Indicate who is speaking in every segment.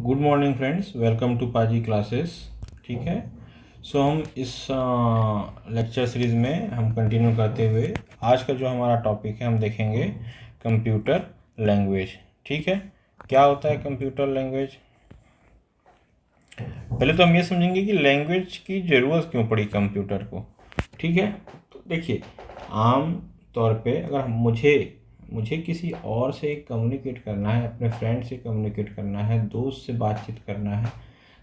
Speaker 1: Good morning friends, welcome to Paaji classes. ठीक है। हम इस लेक्चर सीरीज़ में हम कंटिन्यू करते हुए आज का जो हमारा टॉपिक है हम देखेंगे कंप्यूटर लैंग्वेज। ठीक है। क्या होता है कंप्यूटर लैंग्वेज? पहले तो हम ये समझेंगे कि लैंग्वेज की ज़रूरत क्यों पड़ी कंप्यूटर को। ठीक है। तो देखिए, आम तौर पे अगर मुझे किसी और से कम्युनिकेट करना है, अपने फ्रेंड से कम्युनिकेट करना है, दोस्त से बातचीत करना है,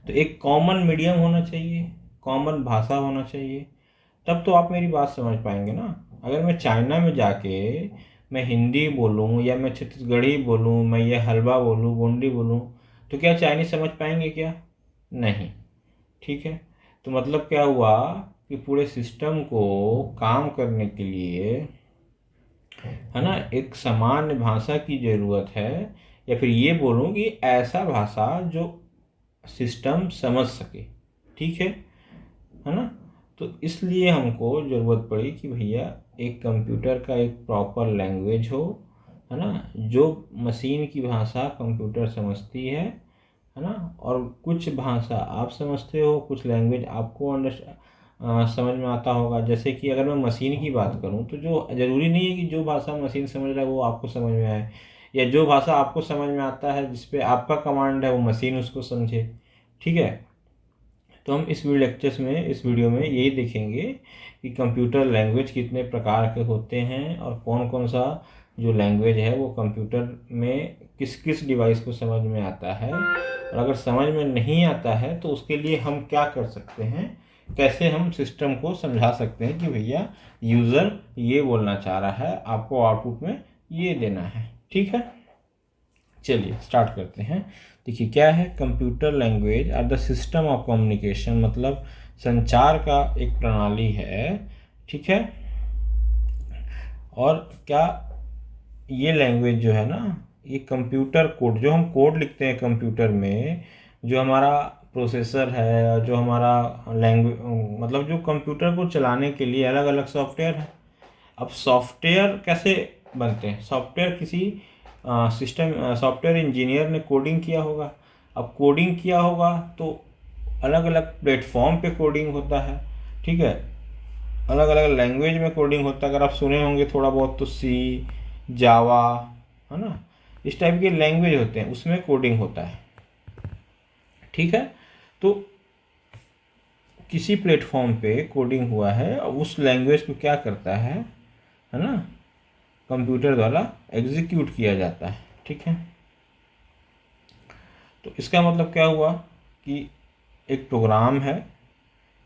Speaker 1: तो एक कॉमन मीडियम होना चाहिए, कॉमन भाषा होना चाहिए, तब तो आप मेरी बात समझ पाएंगे ना। अगर मैं चाइना में जाके मैं हिंदी बोलूँ या मैं छत्तीसगढ़ी बोलूँ, मैं ये हलवा बोलूँ, गोंडी बोलूँ, तो क्या चाइनीज समझ पाएंगे क्या? नहीं। ठीक है। तो मतलब क्या हुआ कि पूरे सिस्टम को काम करने के लिए, है ना, एक सामान्य भाषा की ज़रूरत है, या फिर ये बोलूँ कि ऐसा भाषा जो सिस्टम समझ सके। ठीक है ना। तो इसलिए हमको ज़रूरत पड़ी कि भैया एक कंप्यूटर का एक प्रॉपर लैंग्वेज हो, है ना, जो मशीन की भाषा कंप्यूटर समझती है ना। और कुछ भाषा आप समझते हो, कुछ लैंग्वेज आपको समझ में आता होगा। जैसे कि अगर मैं मशीन की बात करूं तो जो ज़रूरी नहीं है कि जो भाषा मशीन समझ रहा है वो आपको समझ में आए, या जो भाषा आपको समझ में आता है जिस पे आपका कमांड है वो मशीन उसको समझे। ठीक है। तो हम इस वीडियो में यही देखेंगे कि कंप्यूटर लैंग्वेज कितने प्रकार के होते हैं और कौन कौन सा जो लैंग्वेज है वो कंप्यूटर में किस किस डिवाइस को समझ में आता है, और अगर समझ में नहीं आता है तो उसके लिए हम क्या कर सकते हैं, कैसे हम सिस्टम को समझा सकते हैं कि भैया यूज़र ये बोलना चाह रहा है, आपको आउटपुट में ये देना है। ठीक है। चलिए स्टार्ट करते हैं। देखिए, क्या है computer language are the system of communication, मतलब संचार का एक प्रणाली है। ठीक है। और क्या ये लैंग्वेज जो है ना, ये कंप्यूटर कोड, जो हम कोड लिखते हैं कंप्यूटर में, जो हमारा प्रोसेसर है, जो हमारा लैंग्वेज, मतलब जो कंप्यूटर को चलाने के लिए अलग अलग सॉफ्टवेयर है। अब सॉफ्टवेयर कैसे बनते हैं? सॉफ्टवेयर किसी सिस्टम सॉफ्टवेयर इंजीनियर ने कोडिंग किया होगा। अब कोडिंग किया होगा तो अलग अलग प्लेटफॉर्म पे कोडिंग होता है। ठीक है। अलग अलग लैंग्वेज में कोडिंग होता है। अगर आप सुने होंगे थोड़ा बहुत तो सी, जावा, है ना, इस टाइप के लैंग्वेज होते हैं, उसमें कोडिंग होता है। ठीक है। तो किसी प्लेटफॉर्म पे कोडिंग हुआ है और उस लैंग्वेज को क्या करता है ना, कंप्यूटर द्वारा एग्जीक्यूट किया जाता है। ठीक है। तो इसका मतलब क्या हुआ कि एक प्रोग्राम है,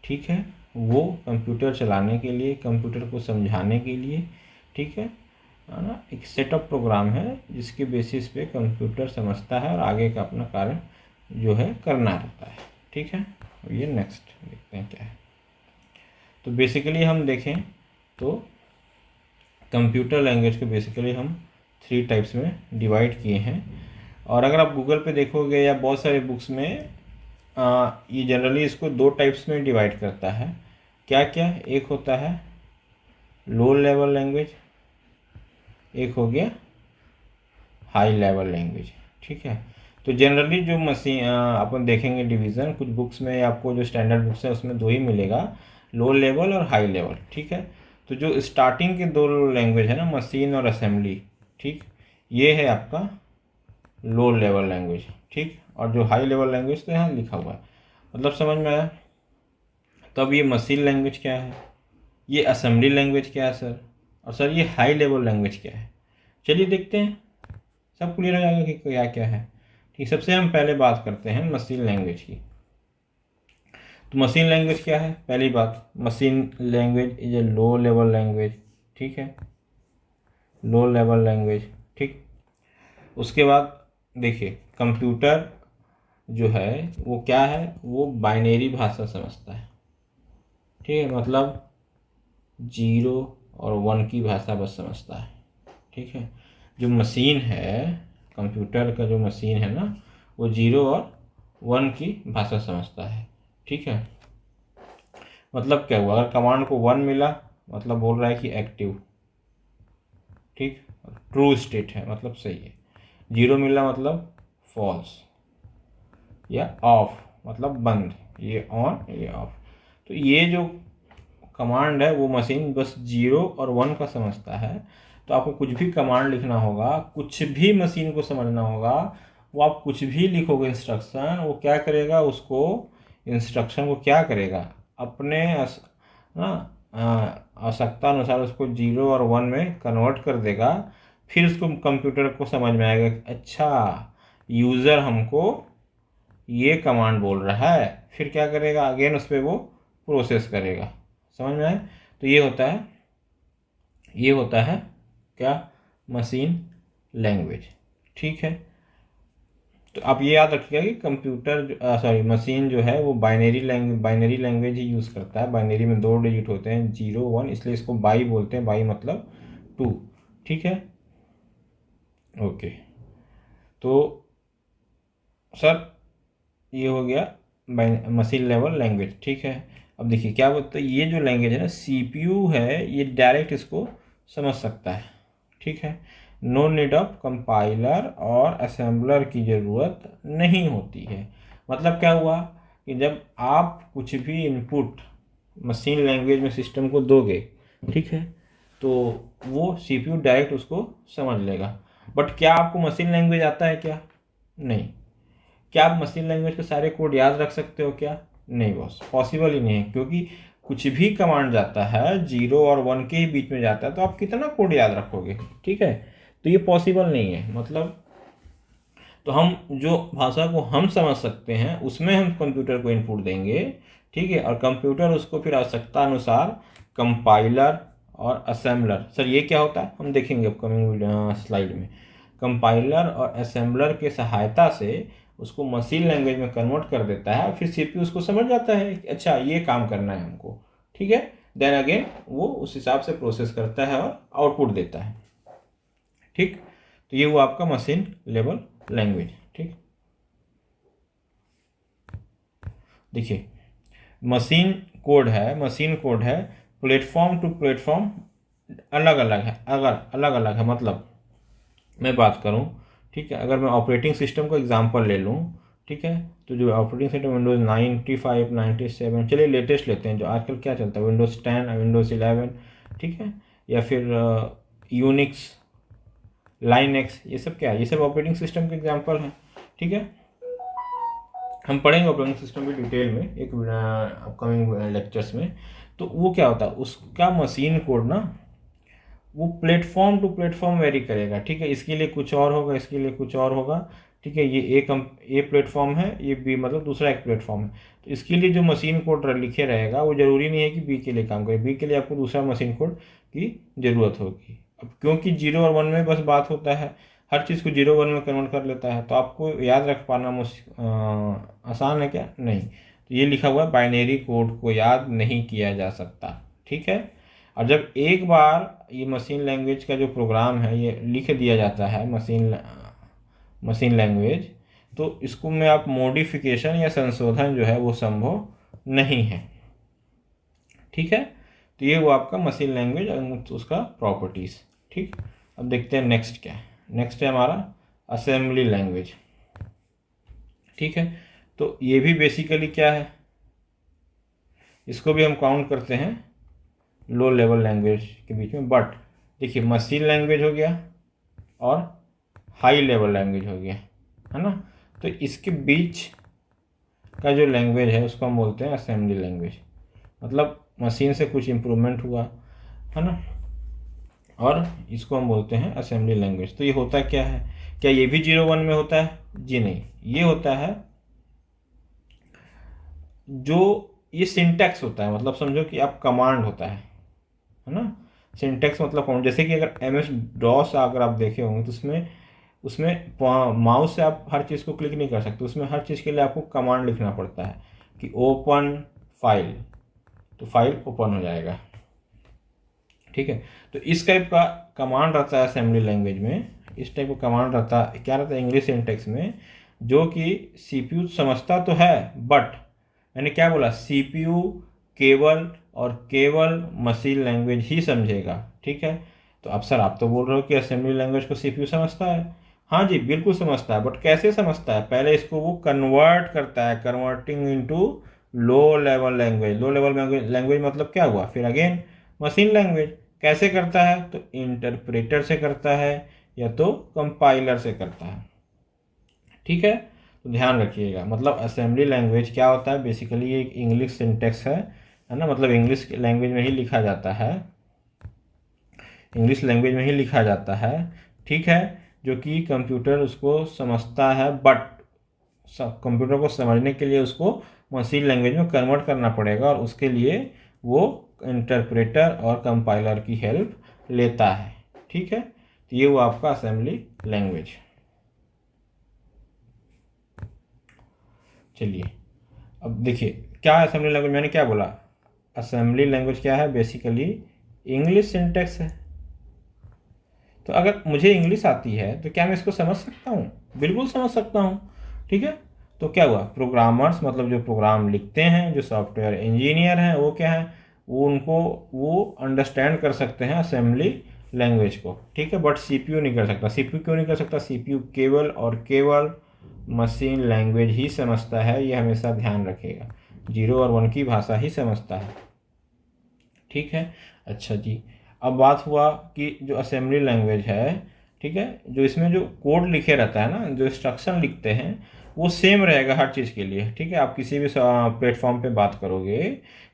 Speaker 1: ठीक है, वो कंप्यूटर चलाने के लिए, कंप्यूटर को समझाने के लिए, ठीक है ना, एक सेटअप प्रोग्राम है जिसके बेसिस पे कंप्यूटर समझता है और आगे का अपना कार्य जो है करना रहता है। ठीक है। ये नेक्स्ट देखते हैं क्या है। तो बेसिकली हम देखें तो कंप्यूटर लैंग्वेज को बेसिकली हम 3 टाइप्स में डिवाइड किए हैं। और अगर आप गूगल पे देखोगे या बहुत सारे बुक्स में ये जनरली इसको 2 टाइप्स में डिवाइड करता है। क्या क्या? एक होता है लो लेवल लैंग्वेज, एक हो गया हाई लेवल लैंग्वेज। ठीक है। तो जनरली जो मशीन अपन देखेंगे डिवीज़न कुछ बुक्स में, आपको जो स्टैंडर्ड बुक्स है उसमें 2 ही मिलेगा, लो लेवल और हाई लेवल। ठीक है। तो जो स्टार्टिंग के 2 लैंग्वेज है ना, मशीन और असेंबली, ठीक, ये है आपका लो लेवल लैंग्वेज। ठीक। और जो हाई लेवल लैंग्वेज तो यहाँ लिखा हुआ है, मतलब समझ में आया। तब ये मशीन लैंग्वेज क्या है, ये असेंबली लैंग्वेज क्या है सर, और सर ये हाई लेवल लैंग्वेज क्या है। चलिए देखते हैं, सब क्लियर हो जाएगा कि क्या क्या है। ठीक। सबसे हम पहले बात करते हैं मशीन लैंग्वेज की। तो मशीन लैंग्वेज क्या है? पहली बात, machine language is A low level language. ठीक है, लो लेवल लैंग्वेज। ठीक। उसके बाद देखिए, कंप्यूटर जो है वो क्या है, वो बाइनरी भाषा समझता है। ठीक है, मतलब 0 और 1 की भाषा बस समझता है। ठीक है। जो मशीन है, कंप्यूटर का जो मशीन है ना, वो 0 और 1 की भाषा समझता है। ठीक है। मतलब क्या हुआ, अगर कमांड को 1 मिला मतलब बोल रहा है कि एक्टिव, ठीक, ट्रू स्टेट है मतलब सही है। 0 मिला मतलब फॉल्स, या ऑफ मतलब बंद, ये ऑन ये ऑफ। तो ये जो कमांड है वो मशीन बस 0 और 1 का समझता है। तो आपको कुछ भी कमांड लिखना होगा, कुछ भी मशीन को समझना होगा, वो आप कुछ भी लिखोगे इंस्ट्रक्शन, वो क्या करेगा, उसको इंस्ट्रक्शन को क्या करेगा, अपने आवश्यकता अनुसार उसको 0 और 1 में कन्वर्ट कर देगा। फिर उसको कंप्यूटर को समझ में आएगा कि अच्छा यूज़र हमको ये कमांड बोल रहा है, फिर क्या करेगा, अगेन उस पर वो प्रोसेस करेगा। समझ में आए? तो ये होता है क्या, मशीन लैंग्वेज। ठीक है, तो आप ये याद रखिएगा कि कंप्यूटर मशीन जो है वो बाइनरी लैंग्वेज ही यूज़ करता है। बाइनरी में 2 डिजिट होते हैं, 0 1, इसलिए इसको बाई बोलते हैं, बाई मतलब 2। ठीक है, ओके। तो सर ये हो गया मशीन लेवल लैंग्वेज। ठीक है, अब देखिए क्या बोलते हैं, ये जो लैंग्वेज है ना, सीपीयू है, ये डायरेक्ट इसको समझ सकता है। ठीक है, नो नीड ऑफ कंपाइलर और असेंबलर की ज़रूरत नहीं होती है। मतलब क्या हुआ कि जब आप कुछ भी इनपुट मशीन लैंग्वेज में सिस्टम को दोगे, ठीक है, तो वो सीपीयू डायरेक्ट उसको समझ लेगा। बट क्या आपको मशीन लैंग्वेज आता है क्या? नहीं। क्या आप मशीन लैंग्वेज के सारे कोड याद रख सकते हो क्या? नहीं बॉस, पॉसिबल ही नहीं है, क्योंकि कुछ भी कमांड जाता है 0 और 1 के ही बीच में जाता है, तो आप कितना कोड याद रखोगे? ठीक है, तो ये पॉसिबल नहीं है। मतलब तो हम जो भाषा को हम समझ सकते हैं उसमें हम कंप्यूटर को इनपुट देंगे। ठीक है, और कंप्यूटर उसको फिर आवश्यकता अनुसार कंपाइलर और असेंबलर, सर ये क्या होता है हम देखेंगे अपकमिंग स्लाइड में। कंपाइलर और असेंबलर के सहायता से उसको मशीन लैंग्वेज में कन्वर्ट कर देता है, फिर सीपीयू उसको समझ जाता है कि अच्छा ये काम करना है हमको। ठीक है, देन अगेन वो उस हिसाब से प्रोसेस करता है और आउटपुट देता है। ठीक, तो ये हुआ आपका मशीन लेवल लैंग्वेज। ठीक, देखिए मशीन कोड है, प्लेटफॉर्म टू प्लेटफॉर्म अलग अलग है। अगर अलग अलग है मतलब मैं बात करूं, ठीक है, अगर मैं ऑपरेटिंग सिस्टम का एग्जांपल ले लूं, ठीक है, तो जो ऑपरेटिंग सिस्टम विंडोज़ 95 97, चलिए लेटेस्ट लेते हैं जो आजकल क्या चलता है, विंडोज़ 10 विंडोज़ 11, ठीक है, या फिर यूनिक्स लाइनक्स, ये सब क्या है, ये सब ऑपरेटिंग सिस्टम के एग्जांपल हैं। ठीक है, हम पढ़ेंगे ऑपरेटिंग सिस्टम की डिटेल में एक अपकमिंग लेक्चर्स में। तो वो क्या होता है, उसका मशीन कोड ना वो प्लेटफॉर्म टू प्लेटफॉर्म वेरी करेगा। ठीक है, इसके लिए कुछ और होगा, इसके लिए कुछ और होगा। ठीक है, ये ए प्लेटफॉर्म है, ये बी मतलब दूसरा एक प्लेटफॉर्म है, तो इसके लिए जो मशीन कोड लिखे रहेगा वो ज़रूरी नहीं है कि बी के लिए काम करे, बी के लिए आपको दूसरा मशीन कोड की ज़रूरत होगी। अब क्योंकि 0 और 1 में बस बात होता है, हर चीज़ को 0 1 में कन्वर्ट कर लेता है, तो आपको याद रख पाना आसान है क्या? नहीं। तो ये लिखा हुआ है बाइनरी कोड को याद नहीं किया जा सकता। ठीक है, और जब एक बार ये मशीन लैंग्वेज का जो प्रोग्राम है ये लिख दिया जाता है मशीन लैंग्वेज, तो इसको में आप मॉडिफिकेशन या संशोधन जो है वो संभव नहीं है। ठीक है, तो ये वो आपका मशीन लैंग्वेज और उसका प्रॉपर्टीज़। ठीक, अब देखते हैं नेक्स्ट क्या है। नेक्स्ट है हमारा असेंबली लैंग्वेज। ठीक है, तो ये भी बेसिकली क्या है, इसको भी हम काउंट करते हैं लो लेवल लैंग्वेज के बीच में। बट देखिए मशीन लैंग्वेज हो गया और हाई लेवल लैंग्वेज हो गया, है ना, तो इसके बीच का जो लैंग्वेज है उसको हम बोलते हैं असेंबली लैंग्वेज। मतलब मशीन से कुछ इम्प्रूवमेंट हुआ, है ना, और इसको हम बोलते हैं असेंबली लैंग्वेज। तो ये होता क्या है, क्या ये भी 0 1 में होता है? जी नहीं, ये होता है जो ये सिंटैक्स होता है, मतलब समझो कि आप कमांड होता है ना। सिंटैक्स मतलब कौन, जैसे कि अगर MS DOS अगर आप देखे होंगे तो उसमें माउस से आप हर चीज़ को क्लिक नहीं कर सकते, उसमें हर चीज़ के लिए आपको कमांड लिखना पड़ता है कि ओपन फाइल, तो फाइल ओपन हो जाएगा। ठीक है, तो इस टाइप का कमांड रहता है असेंबली लैंग्वेज में, इस टाइप का कमांड रहता है, क्या रहता है इंग्लिश सिंटैक्स में, जो कि CPU समझता तो है, बट मैंने क्या बोला, CPU केवल और केवल मशीन लैंग्वेज ही समझेगा। ठीक है, तो अब सर आप तो बोल रहे हो कि असेंबली लैंग्वेज को CPU समझता है। हाँ जी बिल्कुल समझता है, बट कैसे समझता है, पहले इसको वो कन्वर्ट करता है, converting into low level language. Low level language मतलब क्या हुआ, फिर अगेन मशीन लैंग्वेज। कैसे करता है, तो इंटरप्रेटर से करता है या तो कंपाइलर से करता है। ठीक है, तो ध्यान रखिएगा, मतलब असेंबली लैंग्वेज क्या होता है, बेसिकली ये एक इंग्लिश सिंटेक्स है ना, मतलब इंग्लिश लैंग्वेज में ही लिखा जाता है, इंग्लिश लैंग्वेज में ही लिखा जाता है। ठीक है, जो कि कंप्यूटर उसको समझता है, बट कंप्यूटर को समझने के लिए उसको मशीन लैंग्वेज में कन्वर्ट करना पड़ेगा, और उसके लिए वो इंटरप्रेटर और कंपाइलर की हेल्प लेता है। ठीक है, तो ये हुआ आपका असेंबली लैंग्वेज। चलिए अब देखिए क्या है असेंबली लैंग्वेज, मैंने क्या बोला, असेंबली लैंग्वेज क्या है, बेसिकली इंग्लिश सिंटेक्स है। तो अगर मुझे इंग्लिश आती है तो क्या मैं इसको समझ सकता हूँ, बिल्कुल समझ सकता हूँ। ठीक है, तो क्या हुआ, प्रोग्रामर्स मतलब जो प्रोग्राम लिखते हैं, जो सॉफ्टवेयर इंजीनियर हैं, वो क्या है, वो अंडरस्टैंड कर सकते हैं असेंबली लैंग्वेज को। ठीक है, बट सीपीयू नहीं कर सकता। सीपीयू क्यों नहीं कर सकता, सीपीयू केवल और केवल मशीन लैंग्वेज ही समझता है, ये हमेशा ध्यान रखिएगा, 0 और 1 की भाषा ही समझता है। ठीक है, अच्छा जी, अब बात हुआ कि जो असेंबली लैंग्वेज है, ठीक है, जो इसमें जो कोड लिखे रहता है ना, जो इंस्ट्रक्शन लिखते हैं, वो सेम रहेगा हर चीज़ के लिए। ठीक है, आप किसी भी प्लेटफॉर्म पे बात करोगे,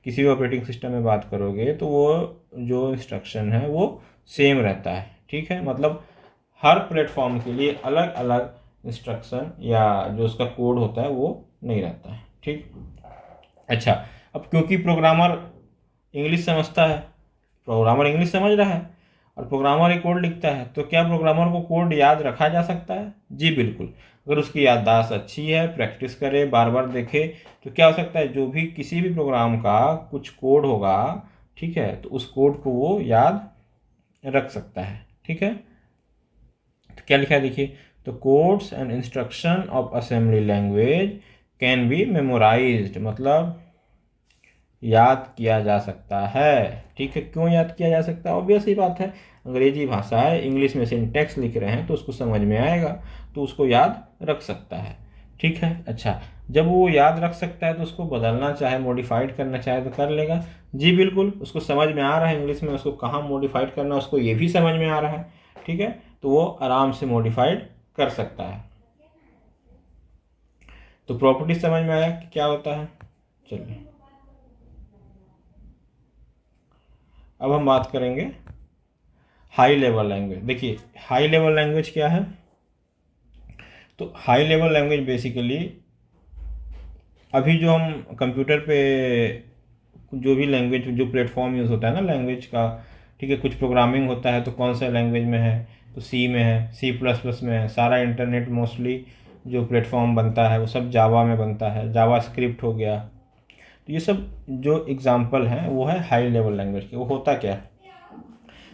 Speaker 1: किसी भी ऑपरेटिंग सिस्टम में बात करोगे, तो वो जो इंस्ट्रक्शन है वो सेम रहता है। ठीक है, मतलब हर प्लेटफॉर्म के लिए अलग अलग इंस्ट्रक्शन या जो उसका कोड होता है वो नहीं रहता है। ठीक, अच्छा, अब क्योंकि प्रोग्रामर इंग्लिश समझता है, प्रोग्रामर इंग्लिश समझ रहा है और प्रोग्रामर एक कोड लिखता है, तो क्या प्रोग्रामर को कोड याद रखा जा सकता है, जी बिल्कुल। अगर उसकी याददाश्त अच्छी है, प्रैक्टिस करे, बार बार देखे, तो क्या हो सकता है, जो भी किसी भी प्रोग्राम का कुछ कोड होगा, ठीक है, तो उस कोड को वो याद रख सकता है। ठीक है, तो क्या लिखा है देखिए, तो codes and instruction of assembly language can be memorised, मतलब याद किया जा सकता है। ठीक है, क्यों याद किया जा सकता है, ऑब्वियस ही बात है, अंग्रेजी भाषा है, इंग्लिश में सिंटेक्स लिख रहे हैं तो उसको समझ में आएगा, तो उसको याद रख सकता है। ठीक है, अच्छा, जब वो याद रख सकता है तो उसको बदलना चाहे, मॉडिफाइड करना चाहे तो कर लेगा, जी बिल्कुल। उसको समझ में आ रहा है इंग्लिश में, उसको कहाँ मॉडिफाइड करना उसको ये भी समझ में आ रहा है। ठीक है, तो वो आराम से मॉडिफाइड कर सकता है। तो प्रॉपर्टी समझ में आया कि क्या होता है। चलिए अब हम बात करेंगे हाई लेवल लैंग्वेज। देखिए हाई लेवल लैंग्वेज क्या है, तो हाई लेवल लैंग्वेज बेसिकली अभी जो हम कंप्यूटर पे जो भी लैंग्वेज, जो प्लेटफॉर्म यूज़ होता है ना लैंग्वेज का, ठीक है, कुछ प्रोग्रामिंग होता है तो कौन सा लैंग्वेज में है, तो सी में है, C++ में है, सारा इंटरनेट मोस्टली जो प्लेटफॉर्म बनता है वो सब जावा में बनता है, जावा स्क्रिप्ट हो गया। तो ये सब जो एग्जाम्पल हैं वो है हाई लेवल लैंग्वेज के। वो होता क्या है,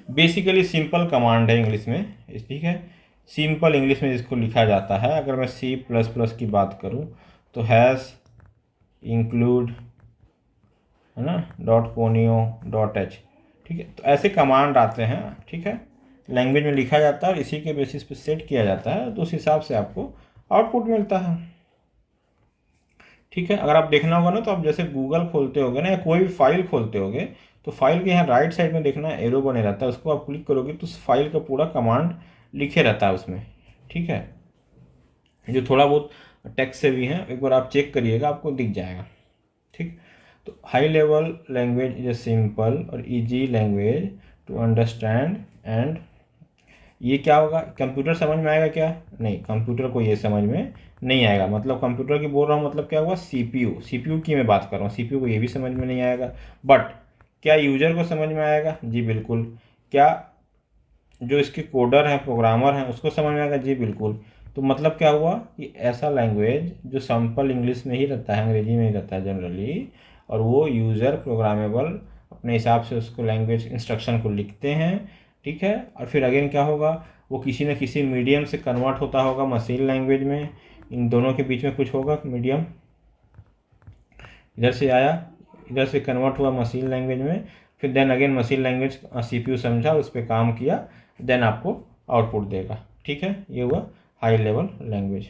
Speaker 1: बेसिकली सिंपल कमांड है इंग्लिश में, ठीक है, सिंपल इंग्लिश में इसको लिखा जाता है। अगर मैं C++ की बात करूं तो हैश इंक्लूड, है ना, .conio.h, ठीक है, तो ऐसे कमांड आते हैं। ठीक है, लैंग्वेज में लिखा जाता है और इसी के बेसिस पे सेट किया जाता है, तो उस हिसाब से आपको आउटपुट मिलता है। ठीक है, अगर आप देखना होगा ना, तो आप जैसे गूगल खोलते होगे ना या कोई भी फाइल खोलते होगे, तो फाइल के यहाँ राइट साइड में देखना एरो बने रहता है, उसको आप क्लिक करोगे तो उस फाइल का पूरा कमांड लिखे रहता है उसमें। ठीक है, जो थोड़ा बहुत टेक्स्ट से भी है, एक बार आप चेक करिएगा, आपको दिख जाएगा। ठीक, तो high level language is a simple और easy language to understand and, ये क्या होगा, कंप्यूटर समझ में आएगा क्या, नहीं, कंप्यूटर को ये समझ में नहीं आएगा। मतलब कंप्यूटर की बोल रहा हूँ, मतलब क्या हुआ, सीपीयू की मैं बात कर रहा हूँ, सीपीयू को ये भी समझ में नहीं आएगा, बट क्या यूजर को समझ में आएगा, जी बिल्कुल। क्या जो इसके कोडर हैं, प्रोग्रामर हैं, उसको समझ में आएगा, जी बिल्कुल। तो मतलब क्या हुआ कि ऐसा लैंग्वेज जो सिंपल इंग्लिश में ही रहता है, अंग्रेजी में ही रहता है जनरली, और वो यूज़र प्रोग्रामेबल अपने हिसाब से उसको लैंग्वेज इंस्ट्रक्शन को लिखते हैं। ठीक है, और फिर अगेन क्या होगा, वो किसी न किसी मीडियम से कन्वर्ट होता होगा मशीन लैंग्वेज में, इन दोनों के बीच में कुछ होगा मीडियम, इधर से आया, इधर से कन्वर्ट हुआ मशीन लैंग्वेज में, फिर then again machine language CPU समझा, उस पर काम किया, देन आपको आउटपुट देगा। ठीक है, ये हुआ हाई लेवल लैंग्वेज।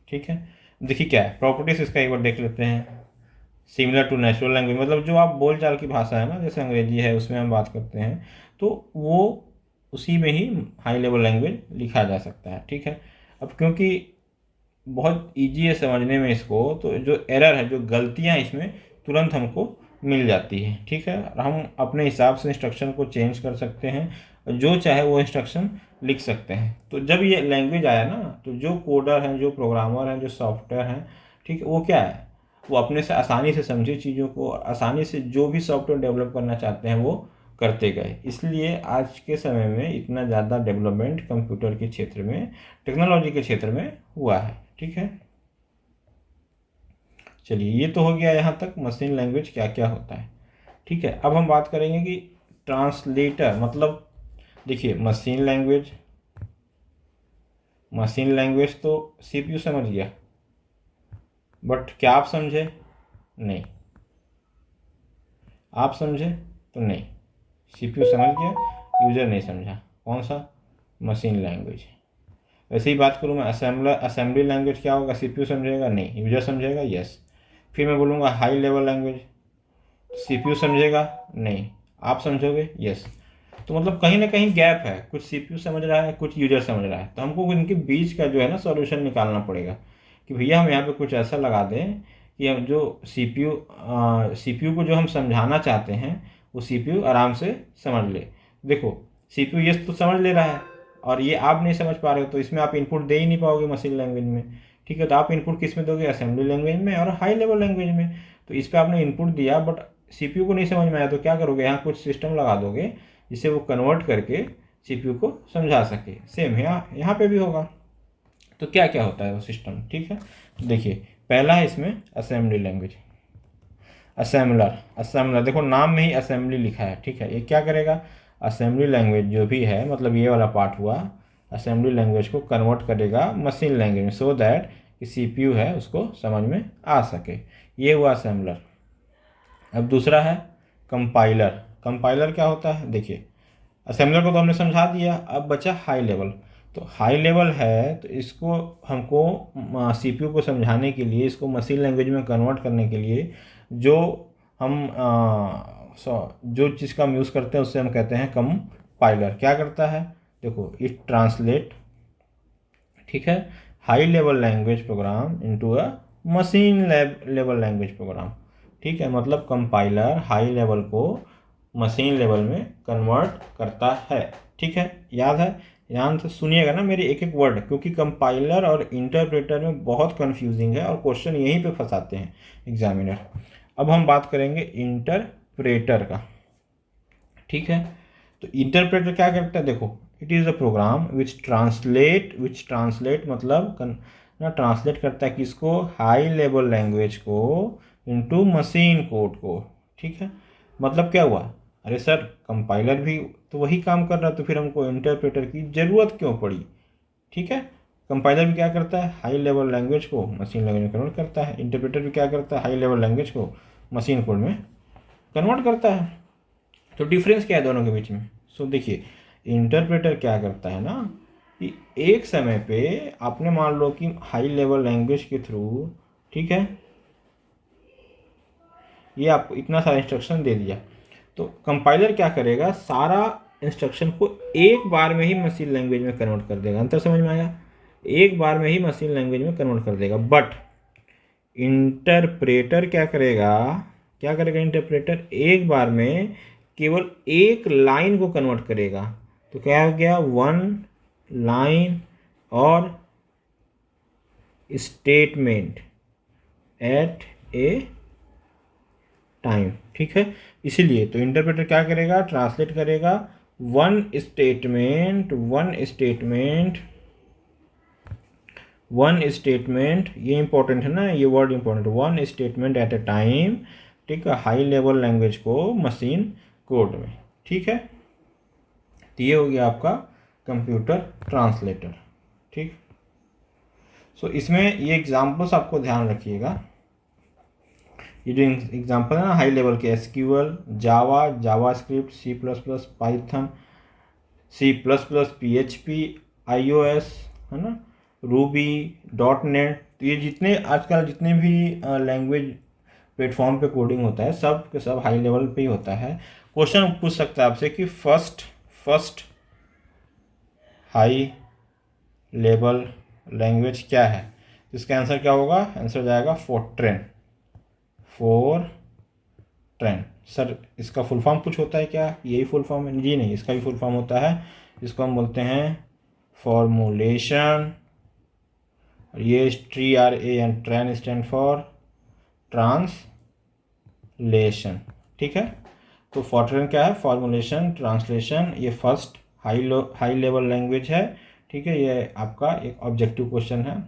Speaker 1: ठीक है, देखिए क्या है प्रॉपर्टीज इसका एक बार देख लेते हैं। सिमिलर टू नेचुरल लैंग्वेज मतलब जो आप बोलचाल की भाषा है ना, जैसे अंग्रेजी है उसमें हम बात करते हैं, तो वो उसी में ही हाई लेवल लैंग्वेज लिखा जा सकता है। ठीक है, अब क्योंकि बहुत ईजी है समझने में इसको, तो जो एरर है, जो गलतियाँ इसमें तुरंत हमको मिल जाती है। ठीक है, और हम अपने हिसाब से इंस्ट्रक्शन को चेंज कर सकते हैं, जो चाहे वो इंस्ट्रक्शन लिख सकते हैं। तो जब ये लैंग्वेज आया ना, तो जो कोडर हैं, जो प्रोग्रामर हैं, जो सॉफ्टवेयर हैं, ठीक है, वो क्या है, वो अपने से आसानी से समझी चीज़ों को आसानी से जो भी सॉफ्टवेयर डेवलप करना चाहते हैं वो करते गए। इसलिए आज के समय में इतना ज़्यादा डेवलपमेंट कंप्यूटर के क्षेत्र में, टेक्नोलॉजी के क्षेत्र में हुआ है। ठीक है, चलिए ये तो हो गया यहाँ तक मशीन लैंग्वेज क्या क्या होता है। ठीक है, अब हम बात करेंगे कि ट्रांसलेटर मतलब, देखिए मशीन लैंग्वेज तो सीपीयू समझ गया, बट क्या आप समझे? नहीं। आप समझे तो नहीं, सीपीयू समझ गया, यूज़र नहीं समझा। कौन सा? Machine language. वैसे ही बात करूँ मैं असेंबली लैंग्वेज क्या होगा? सीपीयू समझेगा? नहीं। यूज़र समझेगा? यस। फिर मैं बोलूँगा हाई लेवल लैंग्वेज, सीपीयू समझेगा? नहीं। आप समझोगे? यस। तो मतलब कहीं ना कहीं गैप है, कुछ सीपीयू समझ रहा है, कुछ यूजर समझ रहा है, तो हमको इनके बीच का जो है ना सॉल्यूशन निकालना पड़ेगा कि भैया हम यहाँ पे कुछ ऐसा लगा दें कि हम जो सीपीयू को जो हम समझाना चाहते हैं वो सीपीयू आराम से समझ ले। देखो सीपीयू ये तो समझ ले रहा है और ये आप नहीं समझ पा रहे हो, तो इसमें आप इनपुट दे ही नहीं पाओगे मशीन लैंग्वेज में। ठीक है, तो आप इनपुट किस में दोगे? असेंबली लैंग्वेज में और हाई लेवल लैंग्वेज में। तो इस पर आपने इनपुट दिया बट सीपीयू को नहीं समझ में आया, तो क्या करोगे? यहाँ कुछ सिस्टम लगा दोगे जिससे वो कन्वर्ट करके सीपीयू को समझा सके। सेम यहाँ पे भी होगा। तो क्या क्या होता है वो सिस्टम? ठीक है, देखिए पहला है इसमें असेंबली लैंग्वेज। असेंबलर देखो नाम में ही असेंबली लिखा है। ठीक है, ये क्या करेगा? असेंबली लैंग्वेज जो भी है, मतलब ये वाला पार्ट हुआ, असेंबली लैंग्वेज को कन्वर्ट करेगा मशीन लैंग्वेज में, सो दैट कि सीपीयू है उसको समझ में आ सके। ये हुआ असेंबलर। अब दूसरा है कंपाइलर। कंपाइलर क्या होता है? देखिए असेंबलर को तो हमने समझा दिया, अब बचा हाई लेवल। तो हाई लेवल है तो इसको हमको सीपीयू को समझाने के लिए, इसको मशीन लैंग्वेज में कन्वर्ट करने के लिए जो हम जो चीज़ का हम यूज़ करते हैं उससे हम कहते हैं कंपाइलर। क्या करता है? देखो इट ट्रांसलेट, ठीक है, high level language program into a machine level language program. ठीक है, मतलब कंपाइलर हाई लेवल को मशीन लेवल में कन्वर्ट करता है। ठीक है, याद है? ध्यान से सुनिएगा ना मेरे एक एक वर्ड, क्योंकि कंपाइलर और इंटरप्रेटर में बहुत कंफ्यूजिंग है और क्वेश्चन यहीं पे फंसाते हैं एग्जामिनर। अब हम बात करेंगे इंटरप्रेटर का। ठीक है, तो इंटरप्रेटर क्या करता है? देखो it is a program which translate मतलब ना ट्रांसलेट करता है किसको? हाई लेवल लैंग्वेज को इनटू मशीन कोड को। ठीक है, मतलब क्या हुआ? अरे सर कंपाइलर भी तो वही काम कर रहा है, तो फिर हमको इंटरप्रेटर की ज़रूरत क्यों पड़ी? ठीक है, कंपाइलर भी क्या करता है? हाई लेवल लैंग्वेज को मशीन लैंग्वेज में कन्वर्ट करता है। इंटरप्रेटर भी क्या करता है? हाई लेवल लैंग्वेज को मशीन कोड में कन्वर्ट करता है। तो डिफरेंस क्या है दोनों के बीच में? सो देखिए इंटरप्रेटर क्या करता है ना कि एक समय पे आपने मान लो कि हाई लेवल लैंग्वेज के थ्रू, ठीक है, ये आपको इतना सारा इंस्ट्रक्शन दे दिया, तो कंपाइलर क्या करेगा? सारा इंस्ट्रक्शन को एक बार में ही मशीन लैंग्वेज में कन्वर्ट कर देगा। अंतर समझ में आया? एक बार में ही मशीन लैंग्वेज में कन्वर्ट कर देगा। बट इंटरप्रेटर क्या करेगा? इंटरप्रेटर एक बार में केवल एक लाइन को कन्वर्ट करेगा। तो क्या हो गया? वन लाइन और स्टेटमेंट एट ए टाइम। ठीक है, इसीलिए तो इंटरप्रेटर क्या करेगा? ट्रांसलेट करेगा वन स्टेटमेंट, ये इंपॉर्टेंट है ना, ये word important, one statement at A time. ठीक है, हाई लेवल लैंग्वेज को मशीन कोड में। ठीक है, तो ये हो गया आपका कंप्यूटर ट्रांसलेटर। ठीक, सो इसमें ये एग्जाम्पल्स आपको ध्यान रखिएगा। ये जो एग्जाम्पल है ना हाई लेवल के, एसक्यूएल, जावा, जावास्क्रिप्ट, सी++, पाइथन, C++, PHP, iOS, है ना, रूबी, .NET। तो ये जितने आजकल जितने भी लैंग्वेज प्लेटफॉर्म पे कोडिंग होता है सब के सब हाई लेवल पे ही होता है। क्वेश्चन पूछ सकता है आपसे कि फर्स्ट हाई लेवल लैंग्वेज क्या है। तो इसका आंसर क्या होगा? आंसर जाएगा फोर्ट्रेन। सर इसका फुल फॉर्म कुछ होता है क्या? यही फुल फॉर्म है? जी नहीं, इसका भी फुल फॉर्म होता है, इसको हम बोलते हैं फॉर्मूलेशन। ये TRAN, train stand for translation. ठीक है, तो फोर्ट्रेन क्या है? Formulation, translation. ये फर्स्ट हाई लेवल लैंग्वेज है। ठीक है, ये आपका एक ऑब्जेक्टिव क्वेश्चन है।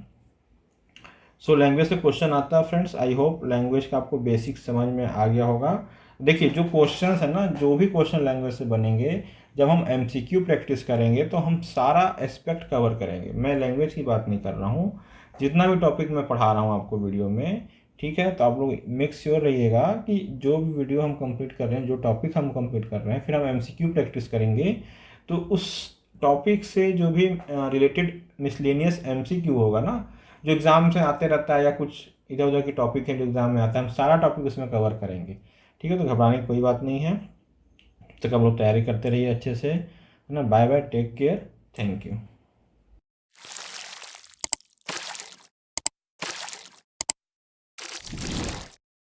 Speaker 1: सो लैंग्वेज से क्वेश्चन आता है फ्रेंड्स। आई होप लैंग्वेज का आपको बेसिक समझ में आ गया होगा। देखिए जो क्वेश्चंस है ना, जो भी क्वेश्चन लैंग्वेज से बनेंगे, जब हम MCQ प्रैक्टिस करेंगे तो हम सारा एस्पेक्ट कवर करेंगे। मैं लैंग्वेज की बात नहीं कर रहा हूँ, जितना भी टॉपिक मैं पढ़ा रहा हूँ आपको वीडियो में। ठीक है, तो आप लोग मेक श्योर रहिएगा कि जो भी वीडियो हम कंप्लीट कर रहे हैं, जो टॉपिक हम कंप्लीट कर रहे हैं, फिर हम MCQ प्रैक्टिस करेंगे, तो उस टॉपिक से जो भी रिलेटेड मिसलेनियस MCQ होगा ना, जो एग्ज़ाम से आते रहता है, या कुछ इधर उधर की टॉपिक है जो एग्ज़ाम में आता है, हम सारा टॉपिक उसमें कवर करेंगे। ठीक है, तो घबराने की कोई बात नहीं है। तब तक आप लोग तैयारी करते रहिए अच्छे से, है ना। Bye bye, take care, thank you.